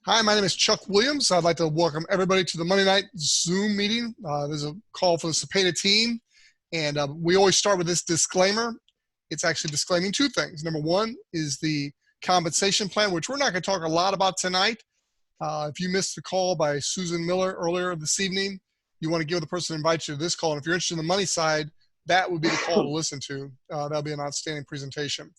Hi, my name is Chuck Williams. I'd like to welcome everybody to the Monday night Zoom meeting. There's a call for the Cepeda team, and we always start with this disclaimer. It's actually disclaiming two things. Number one is the compensation plan, which we're not going to talk a lot about tonight. If you missed the call by Susan Miller earlier this evening, you want to give the person who invites you to this call. And if you're interested in the money side, that would be the call to listen to. That'll be an outstanding presentation.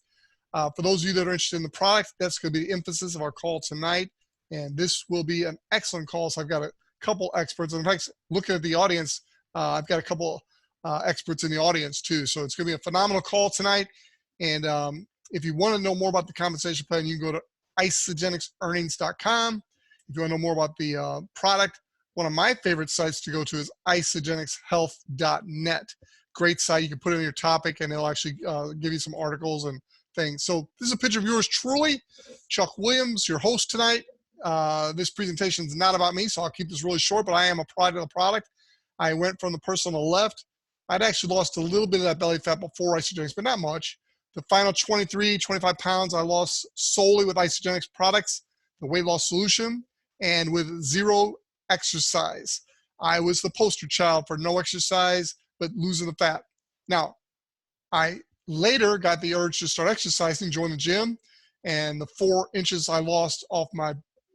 For those of you that are interested in the product, that's going to be the emphasis of our call tonight. And this will be an excellent call. So I've got a couple experts. And in fact, looking at the audience, I've got a couple experts in the audience too. So it's going to be a phenomenal call tonight. And if you want to know more about the compensation plan, you can go to isagenixearnings.com. If you want to know more about the product, one of my favorite sites to go to is isagenixhealth.net. Great site. You can put in your topic and it'll actually give you some articles and things. So this is a picture of yours truly, Chuck Williams, your host tonight. This presentation is not about me, so I'll keep this really short, but I am a product of the product. I went from the person on the left. I'd actually lost a little bit of that belly fat before Isagenix, but not much. The final 23, 25 pounds I lost solely with Isagenix products, the weight loss solution, and with zero exercise. I was the poster child for no exercise, but losing the fat. Now, I later got the urge to start exercising, join the gym, and the 4 inches I lost off my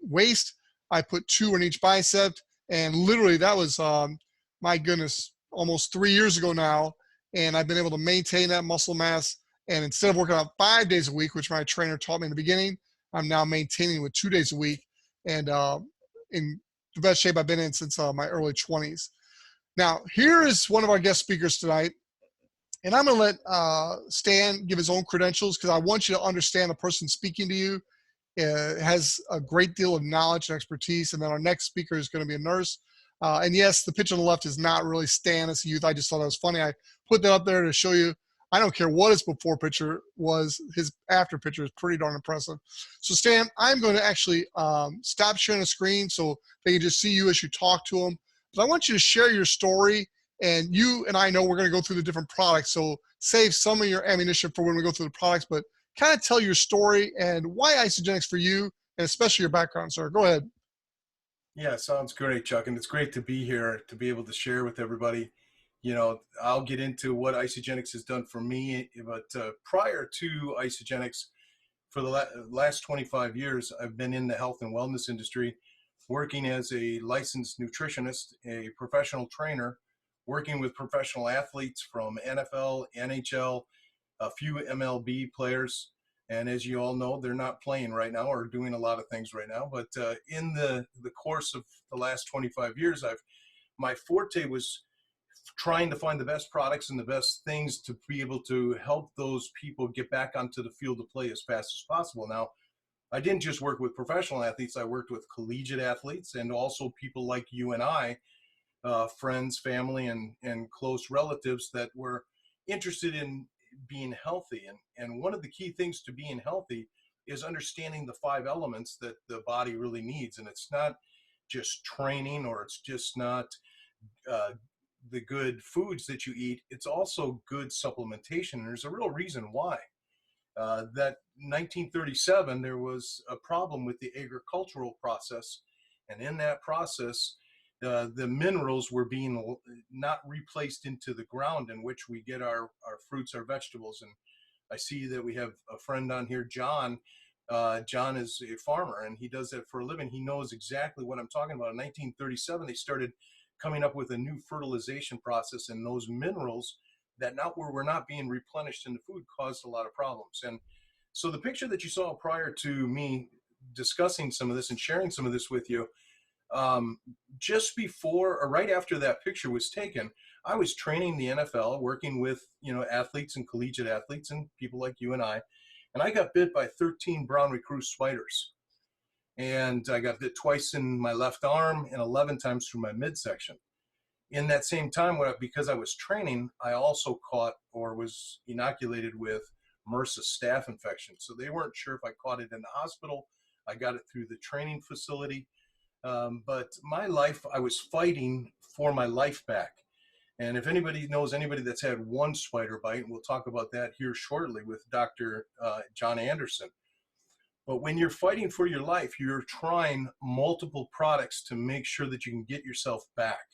waist, I put 2 in each bicep, and literally that was, my goodness, almost 3 years ago now, and I've been able to maintain that muscle mass, and instead of working out 5 days a week, which my trainer taught me in the beginning, I'm now maintaining with 2 days a week, and in the best shape I've been in since my early 20s. Now, here is one of our guest speakers tonight, and I'm going to let Stan give his own credentials because I want you to understand the person speaking to you has a great deal of knowledge and expertise. And then our next speaker is going to be a nurse. And yes, the picture on the left is not really Stan as a youth. I just thought that was funny. I put that up there to show you. I don't care what his before picture was. His after picture is pretty darn impressive. So Stan, I'm going to actually stop sharing the screen so they can just see you as you talk to them. But I want you to share your story. And you and I know we're going to go through the different products. So save some of your ammunition for when we go through the products. But kind of tell your story and why Isagenix for you, and especially your background, sir. Go ahead. Yeah, sounds great, Chuck. And it's great to be here to be able to share with everybody. You know, I'll get into what Isagenix has done for me. But prior to Isagenix, for the last 25 years, I've been in the health and wellness industry, working as a licensed nutritionist, a professional trainer, working with professional athletes from NFL, NHL, a few MLB players. And as you all know, they're not playing right now or doing a lot of things right now. But in the course of the last 25 years, my forte was trying to find the best products and the best things to be able to help those people get back onto the field of play as fast as possible. Now, I didn't just work with professional athletes. I worked with collegiate athletes and also people like you and I, friends, family, and close relatives that were interested in being healthy. And one of the key things to being healthy is understanding the 5 elements that the body really needs. And it's not just training, or it's just not the good foods that you eat. It's also good supplementation. And there's a real reason why. That 1937, there was a problem with the agricultural process. And in that process, the minerals were being not replaced into the ground in which we get our fruits, our vegetables. And I see that we have a friend on here, John. John is a farmer and he does that for a living. He knows exactly what I'm talking about. In 1937, they started coming up with a new fertilization process, and those minerals that were not being replenished in the food caused a lot of problems. And so the picture that you saw prior to me discussing some of this and sharing some of this with you, just before or right after that picture was taken, I was training the NFL, working with, athletes and collegiate athletes and people like you and I got bit by 13 brown recluse spiders. And I got bit twice in my left arm and 11 times through my midsection. In that same time, because I was training, I also caught or was inoculated with MRSA staph infection. So they weren't sure if I caught it in the hospital. I got it through the training facility. But my life, I was fighting for my life back. And if anybody knows anybody that's had one spider bite, and we'll talk about that here shortly with Dr. John Anderson. But when you're fighting for your life, you're trying multiple products to make sure that you can get yourself back.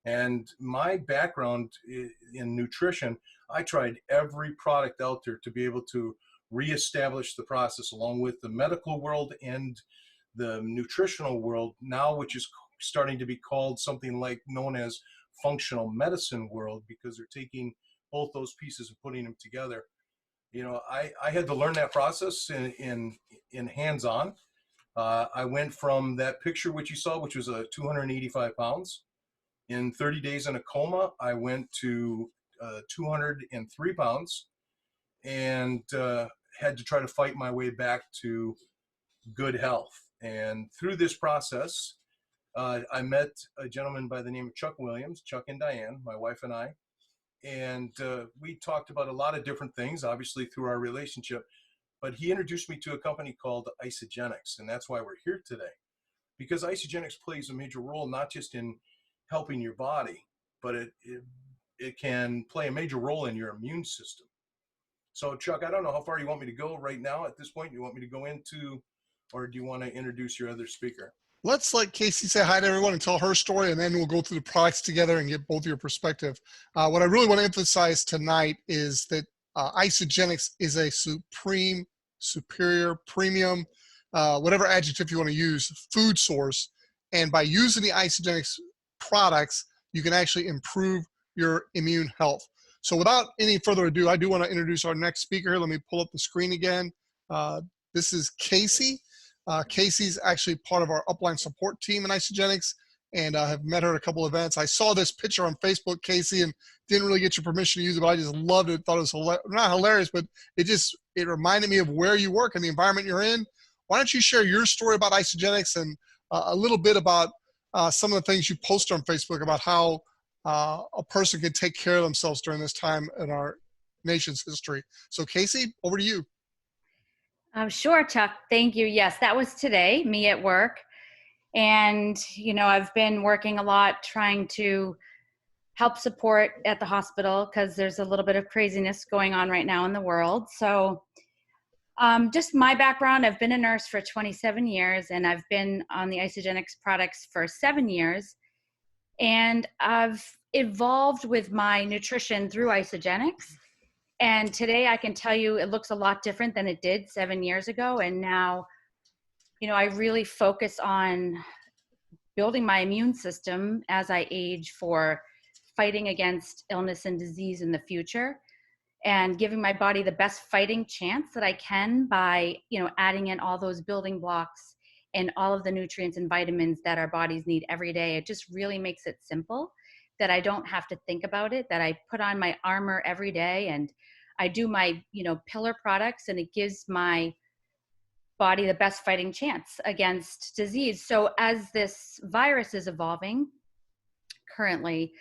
And my background in nutrition, I tried every product out there to be able to reestablish the process, along with the medical world and the nutritional world now, which is starting to be called something like known as functional medicine world, because they're taking both those pieces and putting them together. You know, I had to learn that process in hands-on. I went from that picture which you saw, which was 285 pounds. In 30 days in a coma, I went to 203 pounds, and had to try to fight my way back to good health. And through this process, I met a gentleman by the name of Chuck Williams, Chuck and Diane, my wife and I, and we talked about a lot of different things, obviously through our relationship, but he introduced me to a company called Isagenix, and that's why we're here today. Because Isagenix plays a major role, not just in helping your body, but it can play a major role in your immune system. So Chuck, I don't know how far you want me to go right now at this point. You want me to go into, or do you want to introduce your other speaker? Let's let Kasie say hi to everyone and tell her story, and then we'll go through the products together and get both your perspective. What I really want to emphasize tonight is that Isagenix is a supreme, superior, premium, whatever adjective you want to use, food source. And by using the Isagenix products, you can actually improve your immune health. So without any further ado, I do want to introduce our next speaker here. Let me pull up the screen again. This is Kasie. Kasie's actually part of our upline support team in Isagenix, and I have met her at a couple events. I saw this picture on Facebook, Kasie, and didn't really get your permission to use it, but I just loved it. Thought it was not hilarious, but it reminded me of where you work and the environment you're in. Why don't you share your story about Isagenix and a little bit about some of the things you post on Facebook about how a person can take care of themselves during this time in our nation's history. So Kasie, over to you. Sure, Chuck. Thank you. Yes, that was today, me at work. And, you know, I've been working a lot trying to help support at the hospital because there's a little bit of craziness going on right now in the world. So just my background, I've been a nurse for 27 years, and I've been on the Isagenix products for 7 years. And I've evolved with my nutrition through Isagenix. And today I can tell you it looks a lot different than it did 7 years ago. And now, you know, I really focus on building my immune system as I age for fighting against illness and disease in the future, and giving my body the best fighting chance that I can by, you know, adding in all those building blocks and all of the nutrients and vitamins that our bodies need every day. It just really makes it simple, that I don't have to think about it, that I put on my armor every day and I do my, you know, pillar products, and it gives my body the best fighting chance against disease. So as this virus is evolving currently,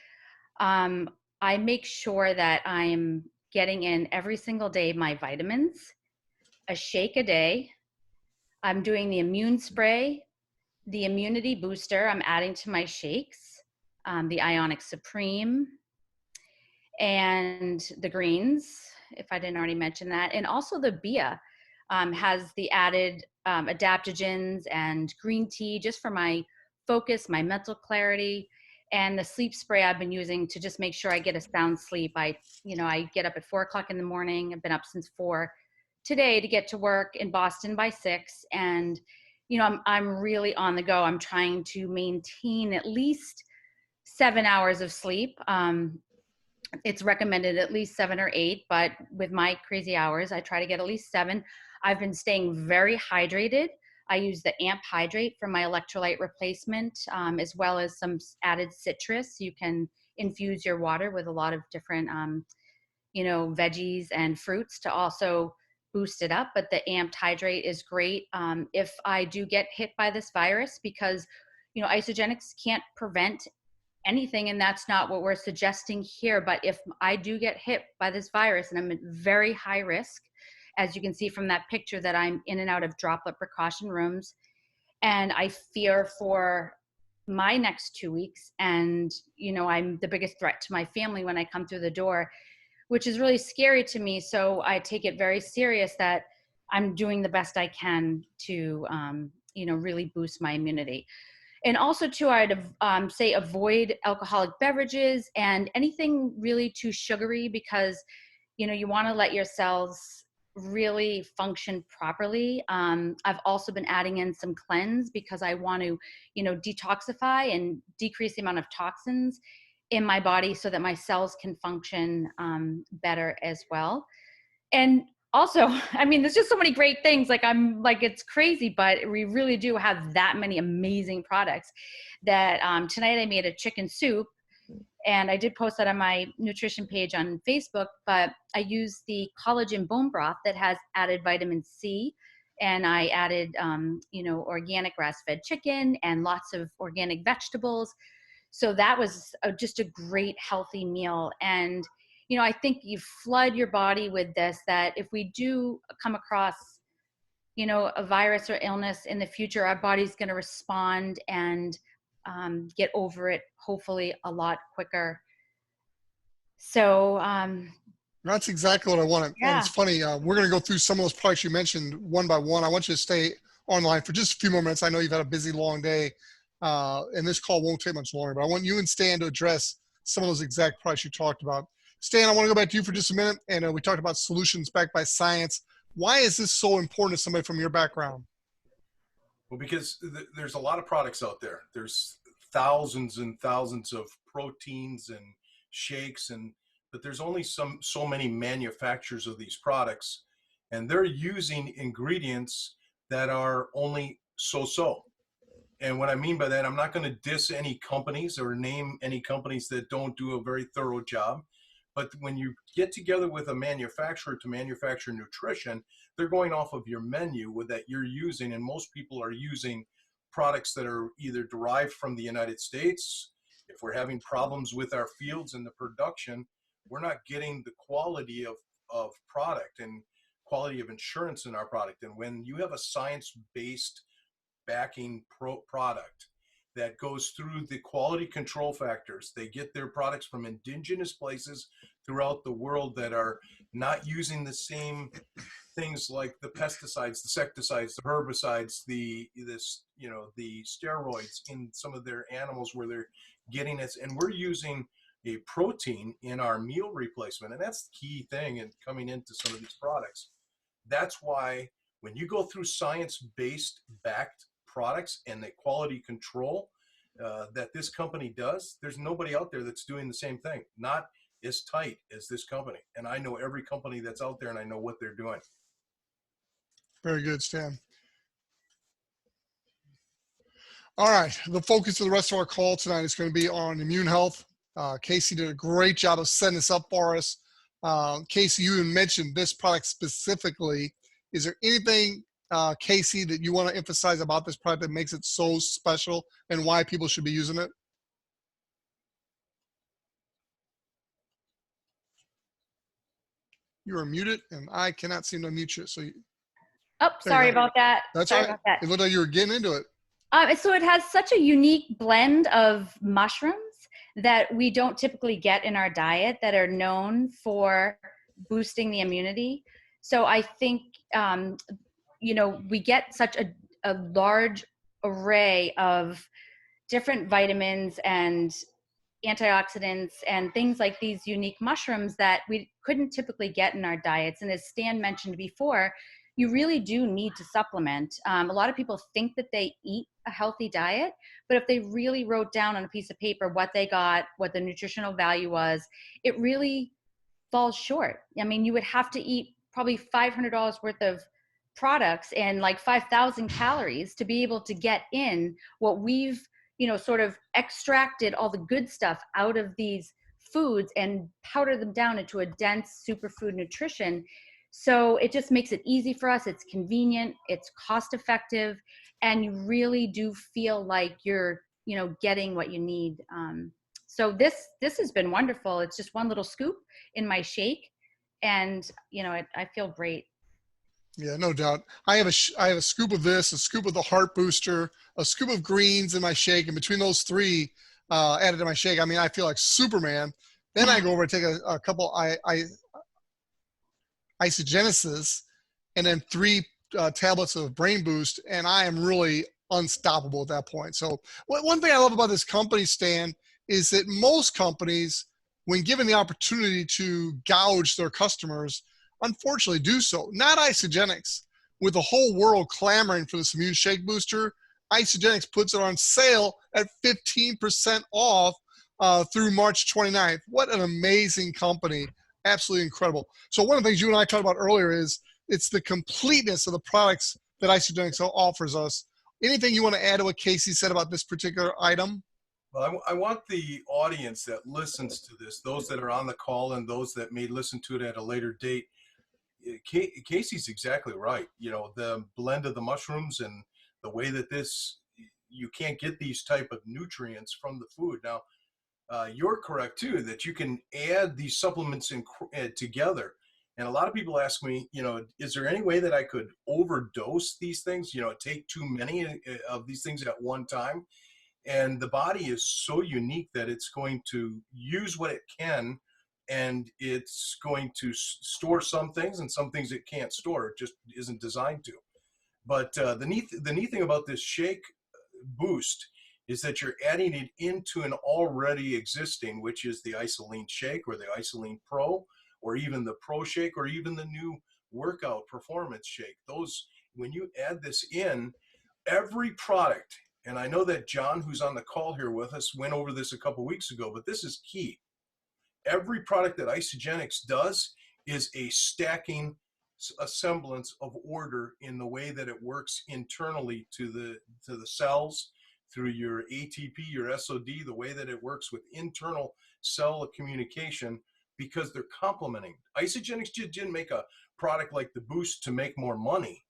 I make sure that I'm getting in every single day my vitamins, a shake a day. I'm doing the immune spray, the immunity booster I'm adding to my shakes, the Ionic Supreme, and the greens, if I didn't already mention that. And also the BIA has the added adaptogens and green tea just for my focus, my mental clarity, and the sleep spray I've been using to just make sure I get a sound sleep. I get up at 4 o'clock in the morning. I've been up since 4 today to get to work in Boston by 6. And, you know, I'm really on the go. I'm trying to maintain at least 7 hours of sleep. It's recommended at least 7 or 8, but with my crazy hours, I try to get at least 7. I've been staying very hydrated. I use the AMP Hydrate for my electrolyte replacement, as well as some added citrus. You can infuse your water with a lot of different, veggies and fruits to also boost it up. But the AMP Hydrate is great if I do get hit by this virus, because, you know, Isagenix can't prevent anything, and that's not what we're suggesting here. But if I do get hit by this virus, and I'm at very high risk, as you can see from that picture, that I'm in and out of droplet precaution rooms, and I fear for my next 2 weeks, and, you know, I'm the biggest threat to my family when I come through the door, which is really scary to me. So I take it very serious that, I'm doing the best I can to, really boost my immunity. And also too, I'd say avoid alcoholic beverages and anything really too sugary, because, you want to let your cells really function properly. I've also been adding in some cleanse because I want to, detoxify and decrease the amount of toxins in my body so that my cells can function better as well. And also, I mean, there's just so many great things. It's crazy, but we really do have that many amazing products that tonight I made a chicken soup, and I did post that on my nutrition page on Facebook, but I used the collagen bone broth that has added vitamin C, and I added, organic grass-fed chicken and lots of organic vegetables. So that was just a great healthy meal. And I think you flood your body with this, that if we do come across, a virus or illness in the future, our body's going to respond and get over it, hopefully a lot quicker. So that's exactly what I wanted. yeah. And it's funny, we're going to go through some of those products you mentioned one by one. I want you to stay online for just a few more minutes. I know you've had a busy, long day, and this call won't take much longer, but I want you and Stan to address some of those exact products you talked about. Stan, I want to go back to you for just a minute. And we talked about solutions backed by science. Why is this so important to somebody from your background? Well, because there's a lot of products out there. There's thousands and thousands of proteins and shakes, but there's only so many manufacturers of these products, and they're using ingredients that are only so-so. And what I mean by that, I'm not going to diss any companies or name any companies that don't do a very thorough job. But when you get together with a manufacturer to manufacture nutrition, they're going off of your menu that you're using. And most people are using products that are either derived from the United States. If we're having problems with our fields and the production, we're not getting the quality of product and quality of insurance in our product. And when you have a science-based backing product that goes through the quality control factors, they get their products from indigenous places throughout the world that are not using the same things like the pesticides, the insecticides, the herbicides, the steroids in some of their animals where they're getting it. And we're using a protein in our meal replacement. And that's the key thing in coming into some of these products. That's why when you go through science-based backed products and the quality control that this company does, there's nobody out there that's doing the same thing, not as tight as this company. And I know every company that's out there, and I know what they're doing. Very good, Stan. All right, the focus of the rest of our call tonight is going to be on immune health. Kasie did a great job of setting this up for us. Kasie, you mentioned this product specifically. Is there anything, Kasie, that you want to emphasize about this product that makes it so special and why people should be using it? You are muted, and I cannot seem to mute you. So Sorry about that. That's sorry all right. about that. It looked like you were getting into it. So it has such a unique blend of mushrooms that we don't typically get in our diet that are known for boosting the immunity. So I think, we get such a large array of different vitamins and antioxidants and things like these unique mushrooms that we couldn't typically get in our diets. And as Stan mentioned before, you really do need to supplement. A lot of people think that they eat a healthy diet, but if they really wrote down on a piece of paper what they got, what the nutritional value was, it really falls short. I mean, you would have to eat probably $500 worth of products and like 5,000 calories to be able to get in what we've, sort of extracted all the good stuff out of these foods and powder them down into a dense superfood nutrition. So it just makes it easy for us. It's convenient, it's cost effective, and you really do feel like you're, getting what you need. So this has been wonderful. It's just one little scoop in my shake, and I feel great. Yeah, no doubt. I have a scoop of this, a scoop of the heart booster, a scoop of greens in my shake, and between those three added to my shake, I mean, I feel like Superman. Then I go over and take a couple Isagenesis, and then 3 tablets of Brain Boost, and I am really unstoppable at that point. So one thing I love about this company, Stan, is that most companies, when given the opportunity to gouge their customers, unfortunately do so. Not Isagenix. With the whole world clamoring for this immune shake booster, Isagenix puts it on sale at 15% off through March 29th. What an amazing company. Absolutely incredible. So one of the things you and I talked about earlier is it's the completeness of the products that Isagenix offers us. Anything you want to add to what Kasie said about this particular item? Well, I want the audience that listens to this, those that are on the call and those that may listen to it at a later date. Kasie's exactly right. You know, the blend of the mushrooms and the way that you can't get these type of nutrients from the food. Now, you're correct too, that you can add these supplements together. And a lot of people ask me, you know, is there any way that I could overdose these things, you know, take too many of these things at one time? And the body is so unique that it's going to use what it can, and it's going to store some things, and some things it can't store. It just isn't designed to. But the neat thing about this shake boost is that you're adding it into an already existing, which is the Isoline Shake or the Isoline Pro, or even the Pro Shake, or even the new workout performance shake. Those, when you add this in, every product, and I know that John, who's on the call here with us, went over this a couple weeks ago, but this is key. Every product that Isagenix does is a stacking, a semblance of order in the way that it works internally to the cells, through your ATP, your SOD, the way that it works with internal cell communication, because they're complementing. Isagenix didn't make a product like the Boost to make more money.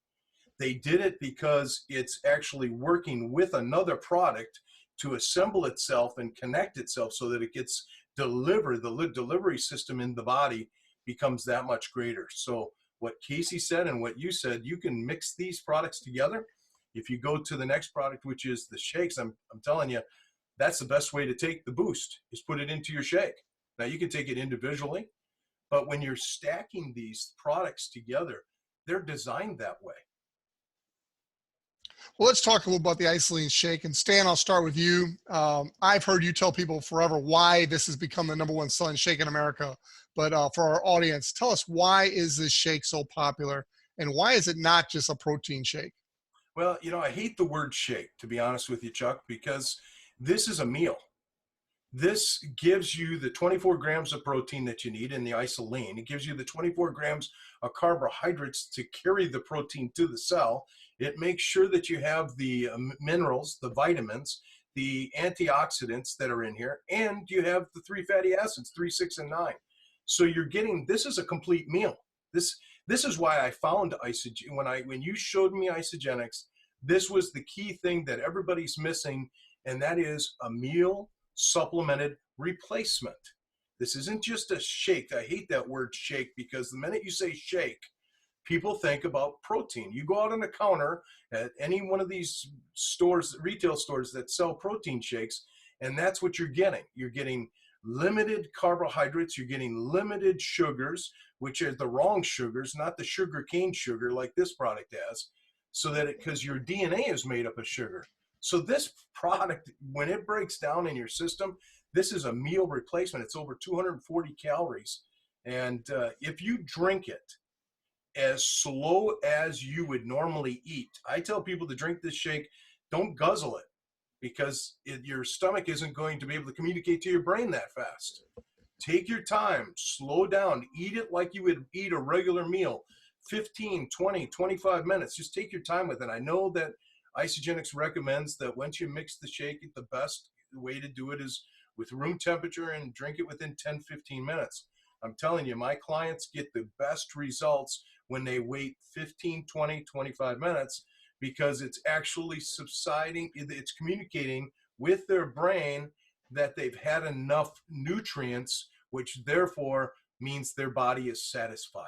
They did it because it's actually working with another product to assemble itself and connect itself so that it gets delivered. The delivery system in the body becomes that much greater. So what Kasie said and what you said, you can mix these products together. If you go to the next product, which is the shakes, I'm telling you, that's the best way to take the Boost, is put it into your shake. Now, you can take it individually, but when you're stacking these products together, they're designed that way. Well, let's talk a little about the Isoline Shake. And Stan, I'll start with you. I've heard you tell people forever why this has become the #1 selling shake in America. But for our audience, tell us, why is this shake so popular? And why is it not just a protein shake? Well, you know, I hate the word shake, to be honest with you, Chuck, because this is a meal. This gives you the 24 grams of protein that you need in the isoline. It gives you the 24 grams of carbohydrates to carry the protein to the cell. It makes sure that you have the minerals, the vitamins, the antioxidants that are in here, and you have the 3 fatty acids, 3, 6, and 9. So you're getting, this is a complete meal. This is why I found when you showed me Isagenix, this was the key thing that everybody's missing, and that is a meal supplemented replacement. This isn't just a shake. I hate that word shake, because the minute you say shake, people think about protein. You go out on the counter at any one of these stores, retail stores that sell protein shakes, and that's what you're getting. You're getting limited carbohydrates, you're getting limited sugars, which are the wrong sugars, not the sugar cane sugar like this product has, so that because your DNA is made up of sugar. So this product, when it breaks down in your system, this is a meal replacement. It's over 240 calories. And if you drink it as slow as you would normally eat, I tell people to drink this shake, don't guzzle it, because your stomach isn't going to be able to communicate to your brain that fast. Take your time, slow down, eat it like you would eat a regular meal, 15, 20, 25 minutes. Just take your time with it. I know that Isagenix recommends that once you mix the shake, the best way to do it is with room temperature and drink it within 10, 15 minutes. I'm telling you, my clients get the best results when they wait 15, 20, 25 minutes, because it's actually subsiding, it's communicating with their brain that they've had enough nutrients, which therefore means their body is satisfied.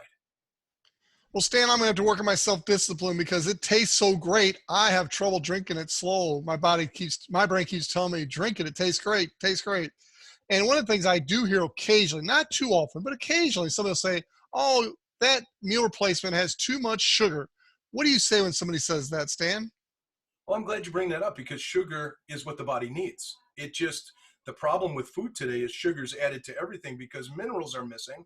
Well, Stan, I'm going to have to work on my self-discipline, because it tastes so great. I have trouble drinking it slow. My brain keeps telling me, drink it. It tastes great. Tastes great. And one of the things I do hear occasionally, not too often, but occasionally, somebody will say, oh, that meal replacement has too much sugar. What do you say when somebody says that, Stan? Well, I'm glad you bring that up because sugar is what the body needs. The problem with food today is sugar's added to everything because minerals are missing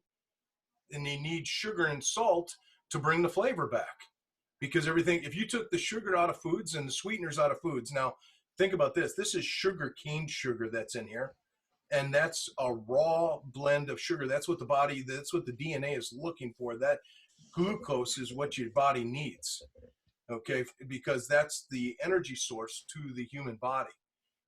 and you need sugar and salt to bring the flavor back. Because everything, if you took the sugar out of foods and the sweeteners out of foods, now think about this. This is cane sugar that's in here. And that's a raw blend of sugar. That's what the DNA is looking for. That glucose is what your body needs. Okay, because that's the energy source to the human body.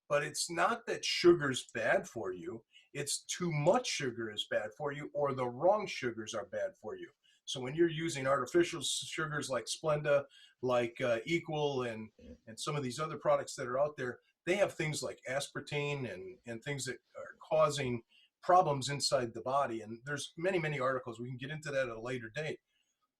But it's not that sugar's bad for you. It's too much sugar is bad for you, or the wrong sugars are bad for you. So when you're using artificial sugars like Splenda, like Equal, and some of these other products that are out there, they have things like aspartame and things that are causing problems inside the body. And there's many, many articles. We can get into that at a later date.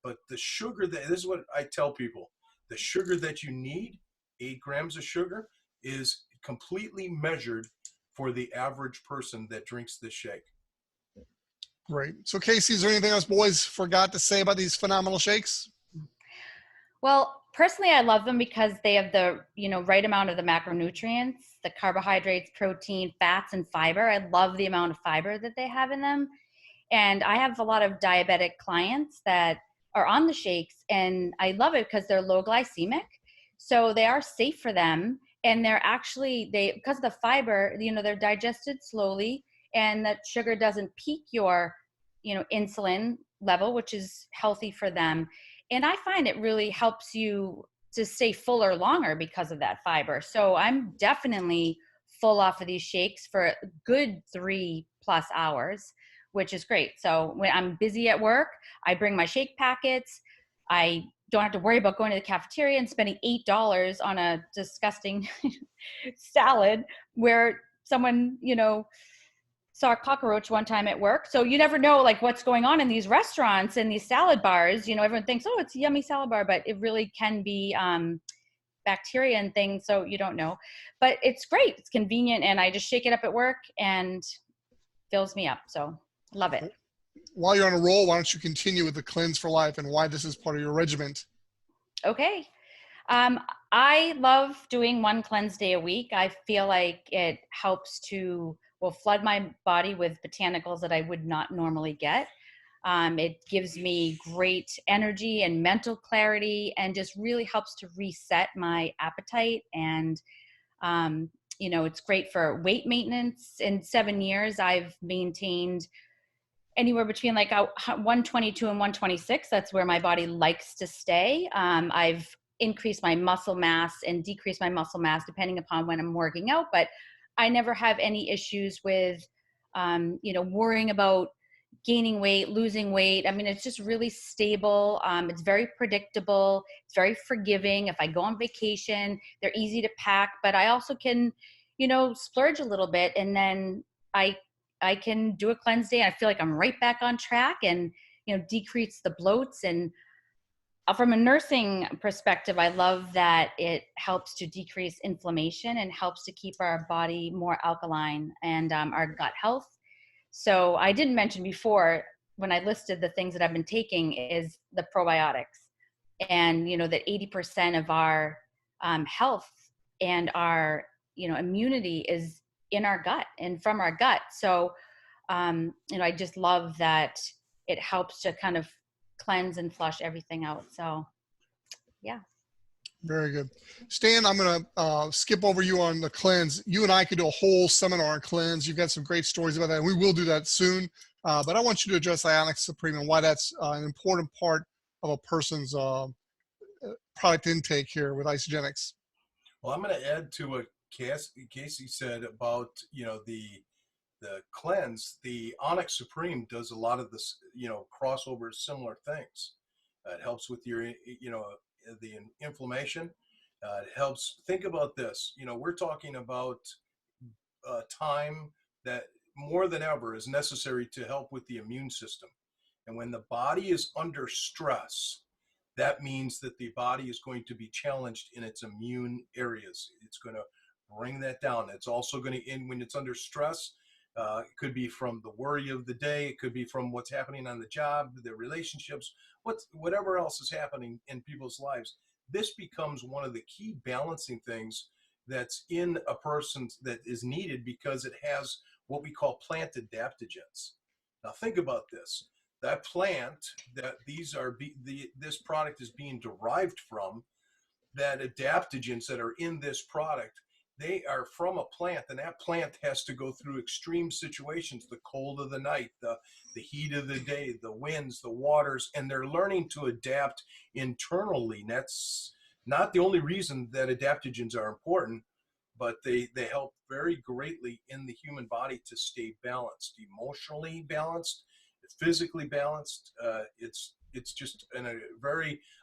But the sugar this is what I tell people. The sugar that you need, 8 grams of sugar, is completely measured for the average person that drinks this shake. Great. So Kasie, is there anything else boys forgot to say about these phenomenal shakes? Well, personally, I love them because they have the, right amount of the macronutrients, the carbohydrates, protein, fats, and fiber. I love the amount of fiber that they have in them. And I have a lot of diabetic clients that are on the shakes, and I love it because they're low glycemic. So they are safe for them. And they're actually, because of the fiber, they're digested slowly, and that sugar doesn't peak your, insulin level, which is healthy for them. And I find it really helps you to stay fuller longer because of that fiber. So I'm definitely full off of these shakes for a good 3+ hours, which is great. So when I'm busy at work, I bring my shake packets. I don't have to worry about going to the cafeteria and spending $8 on a disgusting salad where someone, saw a cockroach one time at work. So you never know like what's going on in these restaurants and these salad bars. Everyone thinks, oh, it's a yummy salad bar, but it really can be bacteria and things. So you don't know, but it's great. It's convenient. And I just shake it up at work and fills me up. So love it. While you're on a roll, why don't you continue with the Cleanse for Life and why this is part of your regimen? Okay. I love doing one cleanse day a week. I feel like it helps to flood my body with botanicals that I would not normally get. It gives me great energy and mental clarity and just really helps to reset my appetite. And, it's great for weight maintenance. In 7 years, I've maintained anywhere between like 122 and 126. That's where my body likes to stay. I've increased my muscle mass and decreased my muscle mass depending upon when I'm working out, but I never have any issues with, worrying about gaining weight, losing weight. I mean, it's just really stable. It's very predictable. It's very forgiving. If I go on vacation, they're easy to pack, but I also can, splurge a little bit, and then I can do a cleanse day. I feel like I'm right back on track and, decrease the bloats. And from a nursing perspective, I love that it helps to decrease inflammation and helps to keep our body more alkaline and our gut health. So I didn't mention before when I listed the things that I've been taking is the probiotics, and that 80% of our health and our immunity is in our gut and from our gut. So I just love that it helps to kind of cleanse and flush everything out. So yeah. Very good. Stan, I'm going to skip over you on the cleanse. You and I could do a whole seminar on cleanse. You've got some great stories about that, and we will do that soon. But I want you to address Isagenix Supreme and why that's an important part of a person's product intake here with Isagenix. Well, I'm going to add to what Kasie said about, the cleanse. The Onyx Supreme does a lot of this, crossover similar things. It helps with your, the inflammation. It helps. Think about this. We're talking about time that more than ever is necessary to help with the immune system. And when the body is under stress, that means that the body is going to be challenged in its immune areas. It's going to bring that down. It's also going to, when it's under stress, It could be from the worry of the day. It could be from what's happening on the job, the relationships, whatever else is happening in people's lives. This becomes one of the key balancing things that's in a person that is needed because it has what we call plant adaptogens. Now think about this. That plant that this product is being derived from, that adaptogens that are in this product, they are from a plant, and that plant has to go through extreme situations, the cold of the night, the heat of the day, the winds, the waters, and they're learning to adapt internally. And that's not the only reason that adaptogens are important, but they help very greatly in the human body to stay balanced, emotionally balanced, physically balanced. It's just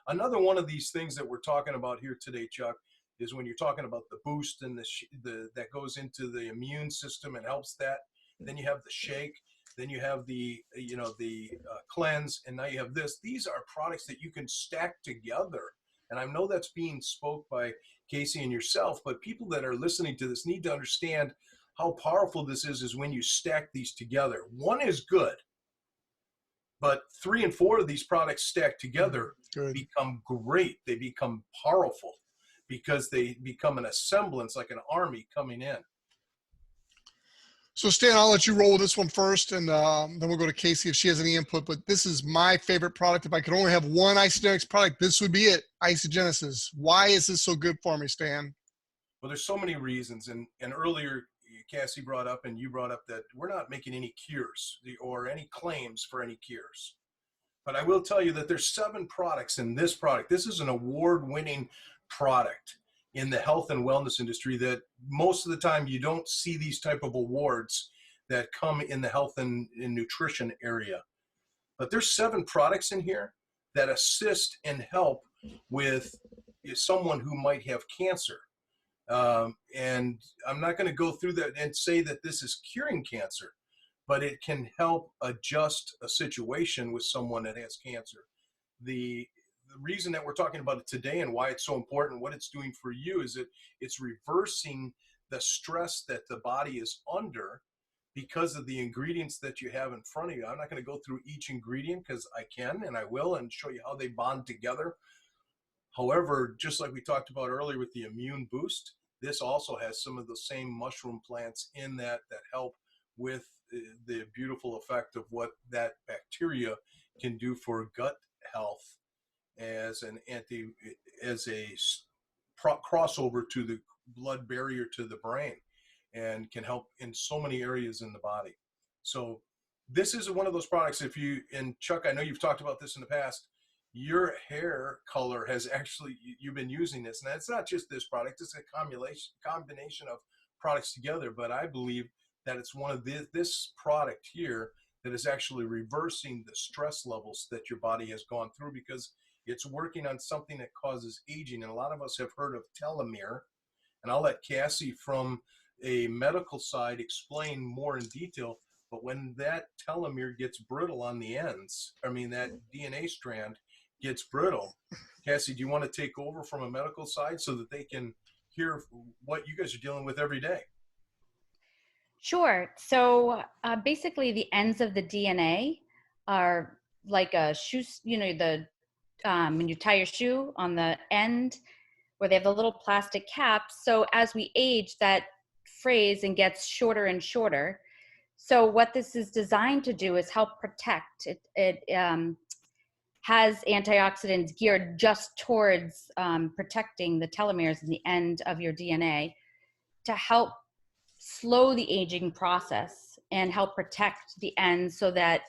another one of these things that we're talking about here today, Chuck, is when you're talking about the boost and that goes into the immune system and helps that. Then you have the shake. Then you have the cleanse, and now you have this. These are products that you can stack together. And I know that's being spoke by Kasie and yourself, but people that are listening to this need to understand how powerful this is when you stack these together. One is good, but 3 and 4 of these products stacked together become great. They become powerful because they become an assemblance, like an army coming in. So Stan, I'll let you roll with this one first, and then we'll go to Kasie if she has any input. But this is my favorite product. If I could only have one Isagenix product, this would be it, Isagenesis. Why is this so good for me, Stan? Well, there's so many reasons. And earlier, Kasie brought up and you brought up that we're not making any cures or any claims for any cures. But I will tell you that there's 7 products in this product. This is an award-winning product in the health and wellness industry that most of the time you don't see these type of awards that come in the health and in nutrition area. But there's 7 products in here that assist and help with someone who might have cancer. And I'm not going to go through that and say that this is curing cancer, but it can help adjust a situation with someone that has cancer. The reason that we're talking about it today and why it's so important, what it's doing for you, is that it's reversing the stress that the body is under because of the ingredients that you have in front of you. I'm not going to go through each ingredient because I can and I will, and show you how they bond together. However, just like we talked about earlier with the immune boost, this also has some of the same mushroom plants in that help with the beautiful effect of what that bacteria can do for gut health as a crossover to the blood barrier to the brain, and can help in so many areas in the body. So this is one of those products. And Chuck, I know you've talked about this in the past, your hair color has actually, you've been using this, and it's not just this product, it's a combination of products together, but I believe that it's one of this product here that is actually reversing the stress levels that your body has gone through, because it's working on something that causes aging. And a lot of us have heard of telomere, and I'll let Kasie from a medical side explain more in detail. But when that telomere gets brittle on the ends, that DNA strand gets brittle, Kasie, do you want to take over from a medical side so that they can hear what you guys are dealing with every day? Sure. So basically the ends of the DNA are like a shoe, when you tie your shoe on the end where they have the little plastic caps. So as we age, that frays and gets shorter and shorter. So what this is designed to do is help protect. It has antioxidants geared just towards protecting the telomeres in the end of your DNA to help slow the aging process and help protect the ends so that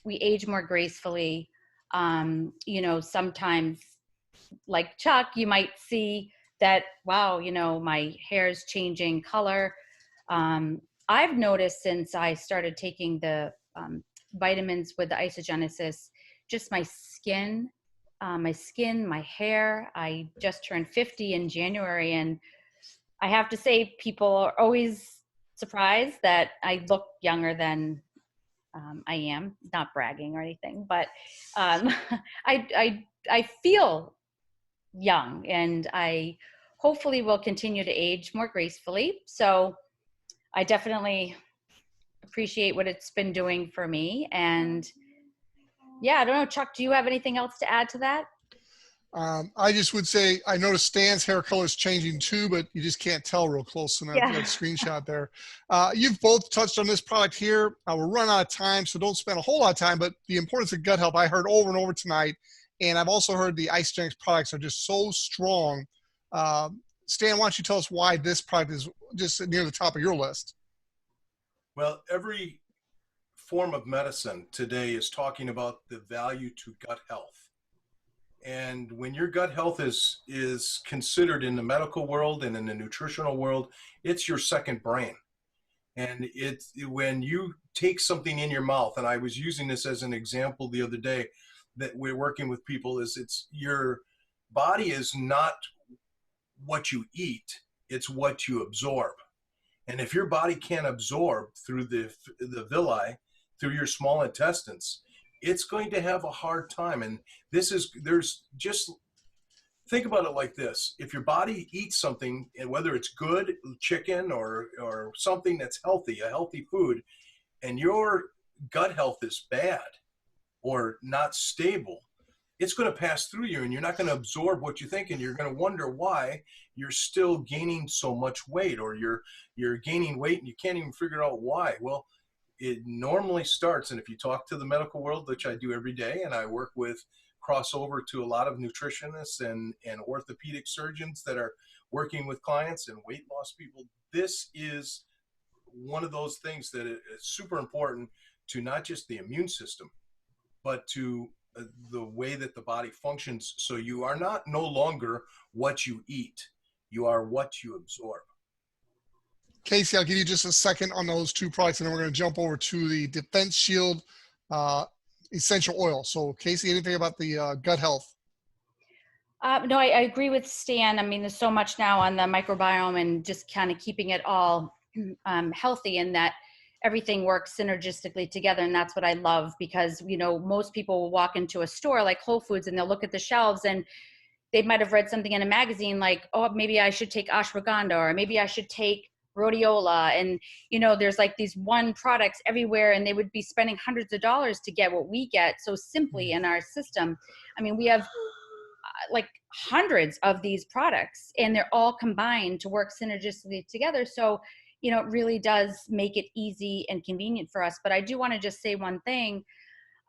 we age more gracefully. Sometimes, like Chuck, you might see that, wow, my hair is changing color. I've noticed since I started taking the vitamins with the Isagenesis, just my skin, my hair. I just turned 50 in January, and I have to say, people are always surprised that I look younger than I am. Not bragging or anything, but I feel young, and I hopefully will continue to age more gracefully. So I definitely appreciate what it's been doing for me. And yeah, I don't know, Chuck, do you have anything else to add to that? I just would say, I noticed Stan's hair color is changing too, but you just can't tell real close in that screenshot there. You've both touched on this product here. We're running out of time, so don't spend a whole lot of time, but the importance of gut health, I heard over and over tonight. And I've also heard the Isagenix products are just so strong. Stan, why don't you tell us why this product is just near the top of your list? Well, every form of medicine today is talking about the value to gut health. And when your gut health is considered in the medical world and in the nutritional world, it's your second brain. And it's when you take something in your mouth, and I was using this as an example the other day that we're working with people, is it's your body is not what you eat, it's what you absorb. And if your body can't absorb through the villi, through your small intestines, it's going to have a hard time. And there's just, think about it like this. If your body eats something, and whether it's good chicken or something that's healthy, a healthy food, and your gut health is bad or not stable, it's going to pass through you and you're not going to absorb what you think, and you're going to wonder why you're still gaining so much weight, or you're gaining weight and you can't even figure out why. Well, it normally starts, and if you talk to the medical world, which I do every day, and I work with crossover to a lot of nutritionists and orthopedic surgeons that are working with clients and weight loss people, this is one of those things that is super important to not just the immune system, but to the way that the body functions. So you are no longer what you eat, you are what you absorb. Kasie, I'll give you just a second on those two products, and then we're going to jump over to the Defense Shield essential oil. So Kasie, anything about the gut health? No, I agree with Stan. I mean, there's so much now on the microbiome and just kind of keeping it all healthy, and that everything works synergistically together. And that's what I love, because, you know, most people will walk into a store like Whole Foods and they'll look at the shelves and they might have read something in a magazine like, oh, maybe I should take ashwagandha, or maybe I should take rhodiola. And, you know, there's like these one products everywhere, and they would be spending hundreds of dollars to get what we get so simply in our system. I mean, we have like hundreds of these products, and they're all combined to work synergistically together. So, you know, it really does make it easy and convenient for us. But I do want to just say one thing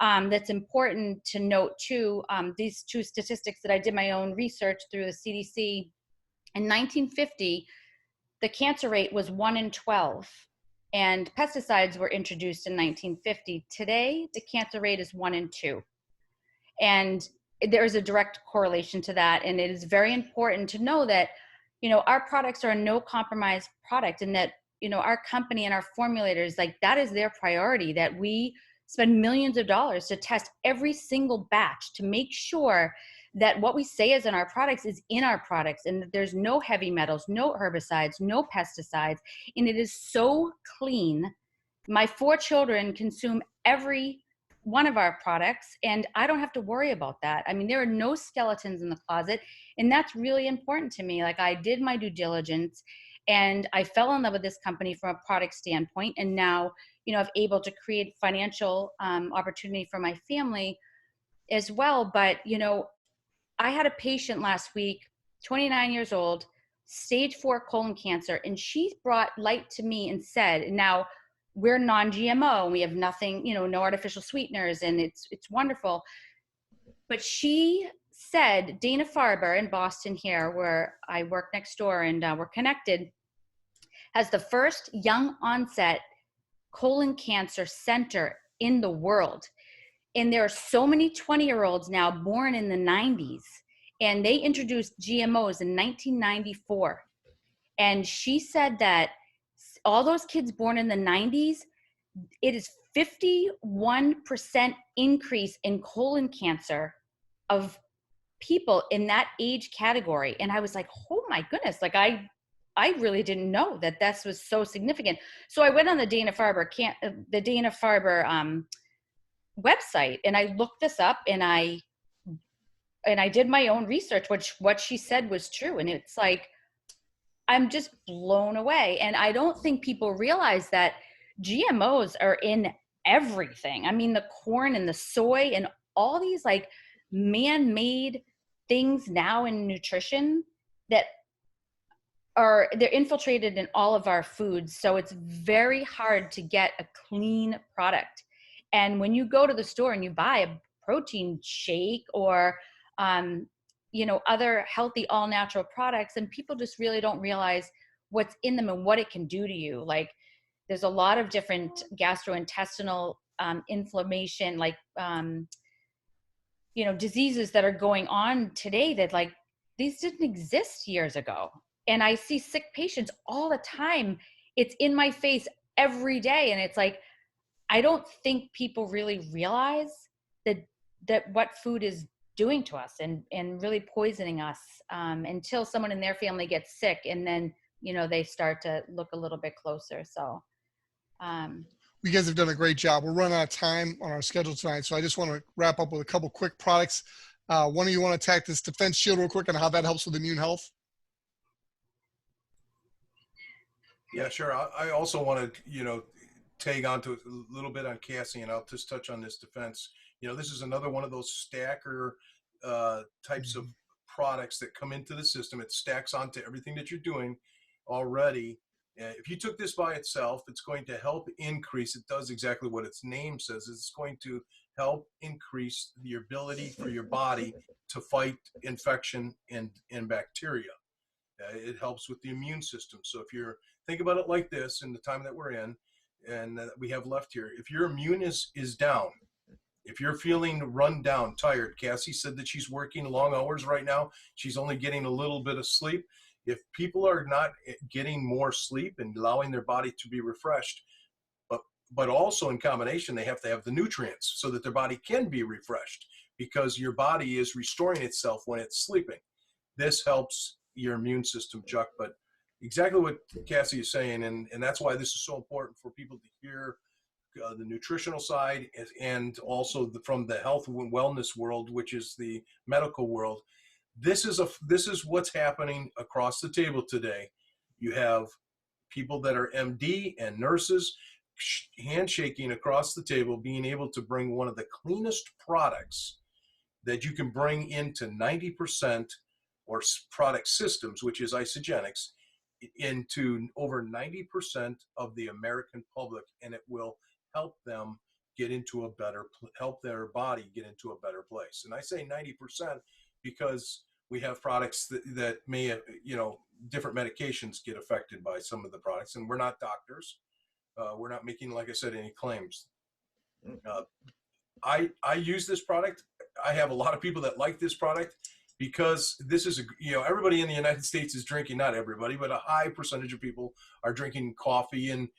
that's important to note too. These two statistics that I did my own research through the CDC. In 1950, the cancer rate was 1 in 12, and pesticides were introduced in 1950. Today, the cancer rate is 1 in 2. And there is a direct correlation to that. And it is very important to know that, you know, our products are a no compromise product, and that, you know, our company and our formulators, like, that is their priority, that we spend millions of dollars to test every single batch to make sure that what we say is in our products is in our products, and that there's no heavy metals, no herbicides, no pesticides, and it is so clean. My 4 children consume every one of our products, and I don't have to worry about that. I mean, there are no skeletons in the closet, and that's really important to me. Like, I did my due diligence, and I fell in love with this company from a product standpoint, and now, you know, I've able to create financial opportunity for my family as well. But, you know, I had a patient last week, 29 years old, stage 4 colon cancer, and she brought light to me and said, now we're non-GMO, and we have nothing, you know, no artificial sweeteners, and it's wonderful. But she said, Dana-Farber in Boston here, where I work next door and we're connected, has the first young onset colon cancer center in the world. And there are so many 20-year-olds now born in the 90s, and they introduced GMOs in 1994. And she said that all those kids born in the 90s, it is 51% increase in colon cancer of people in that age category. And I was like, oh my goodness, like I really didn't know that this was so significant. So I went on the Dana-Farber website, and I looked this up, and I did my own research, which what she said was true. And it's like, I'm just blown away. And I don't think people realize that, GMOs are in everything. I mean, the corn and the soy and all these like man-made things now in nutrition that they're infiltrated in all of our foods. So it's very hard to get a clean product. And when you go to the store and you buy a protein shake or, other healthy, all natural products, and people just really don't realize what's in them and what it can do to you. Like there's a lot of different gastrointestinal inflammation, like, diseases that are going on today that like these didn't exist years ago. And I see sick patients all the time. It's in my face every day. And it's like, I don't think people really realize that what food is doing to us and really poisoning us until someone in their family gets sick. And then, they start to look a little bit closer. So, you guys have done a great job. We're running out of time on our schedule tonight. So I just want to wrap up with a couple quick products. One of you want to attack this defense shield real quick and how that helps with immune health? Yeah, sure. I also want to, tag on to a little bit on Kasie, and I'll just touch on this defense. This is another one of those stacker types of products that come into the system. It stacks onto everything that you're doing already. If you took this by itself, it's going to help increase. It does exactly what its name says. It's going to help increase the ability for your body to fight infection and bacteria. It helps with the immune system. So if you're, think about it like this in the time that we're in and that we have left here. If your immune is down, if you're feeling run down, tired, Kasie said that she's working long hours right now. She's only getting a little bit of sleep. If people are not getting more sleep and allowing their body to be refreshed, but also in combination, they have to have the nutrients so that their body can be refreshed because your body is restoring itself when it's sleeping. This helps your immune system, Chuck, but exactly what Kasie is saying, and that's why this is so important for people to hear the nutritional side and also from the health and wellness world, which is the medical world. This is what's happening across the table today. You have people that are MD and nurses handshaking across the table, being able to bring one of the cleanest products that you can bring into 90% or product systems, which is Isagenix, into over 90% of the American public, and it will help them get into help their body get into a better place. And I say 90% because we have products that may, different medications get affected by some of the products, and we're not doctors. We're not making, like I said, any claims. I use this product. I have a lot of people that like this product because this is, everybody in the United States is drinking, not everybody, but a high percentage of people are drinking coffee and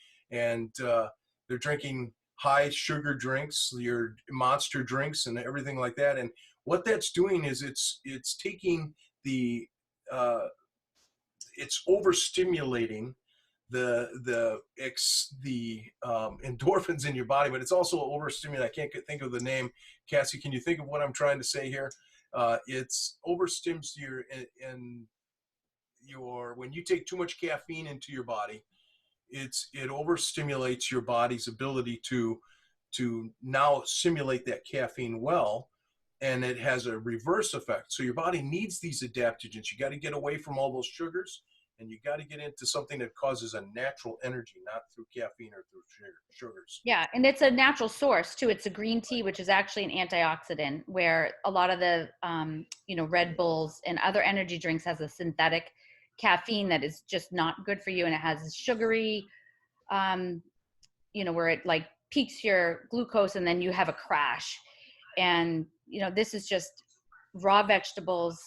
they're drinking high sugar drinks, your monster drinks and everything like that. And what that's doing is it's taking it's overstimulating the endorphins in your body, but it's also overstimulating. I can't think of the name. Kasie, can you think of what I'm trying to say here? It's overstims when you take too much caffeine into your body, it overstimulates your body's ability to now simulate that caffeine well, and it has a reverse effect. So your body needs these adaptogens. You got to get away from all those sugars, and you got to get into something that causes a natural energy, not through caffeine or through sugars. Yeah, and it's a natural source too. It's a green tea, which is actually an antioxidant, where a lot of the Red Bulls and other energy drinks has a synthetic caffeine that is just not good for you, and it has sugary, where it like peaks your glucose and then you have a crash. And this is just raw vegetables,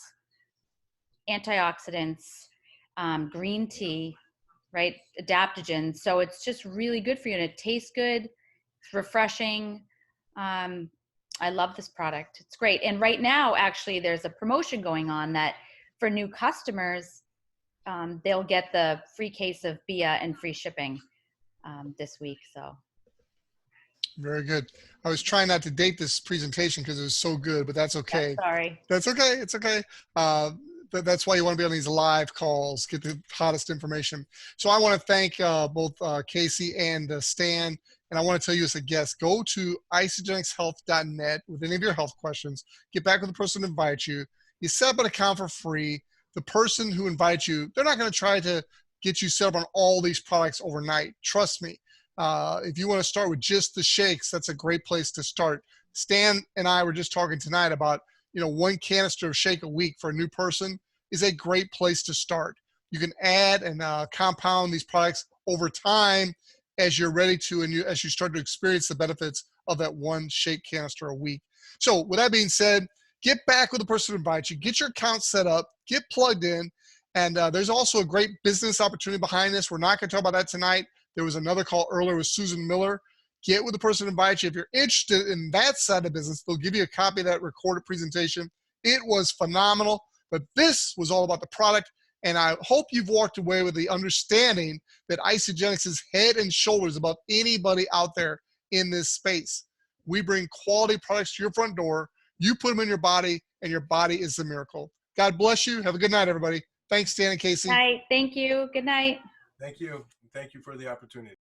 antioxidants, green tea, right? Adaptogens. So it's just really good for you, and it tastes good. It's refreshing. I love this product. It's great. And right now, actually, there's a promotion going on that for new customers, they'll get the free case of BIA and free shipping this week. So. Very good. I was trying not to date this presentation because it was so good, but that's okay. Yeah, sorry. That's okay. It's okay. that's why you want to be on these live calls, get the hottest information. So I want to thank both Kasie and Stan. And I want to tell you as a guest, go to isagenixhealth.net with any of your health questions. Get back with the person who invites you. You set up an account for free. The person who invites you, they're not going to try to get you set up on all these products overnight. Trust me. If you want to start with just the shakes, that's a great place to start. Stan and I were just talking tonight about, one canister of shake a week for a new person is a great place to start. You can add and compound these products over time as you're ready to, and as you start to experience the benefits of that one shake canister a week. So with that being said, get back with the person who invites you, get your account set up, get plugged in. And there's also a great business opportunity behind this. We're not going to talk about that tonight. There was another call earlier with Susan Miller. Get with the person who invites you. If you're interested in that side of business, they'll give you a copy of that recorded presentation. It was phenomenal, but this was all about the product. And I hope you've walked away with the understanding that Isagenix is head and shoulders above anybody out there in this space. We bring quality products to your front door. You put them in your body, and your body is the miracle. God bless you. Have a good night, everybody. Thanks, Stan and Kasie. Night. Thank you. Good night. Thank you. Thank you for the opportunity.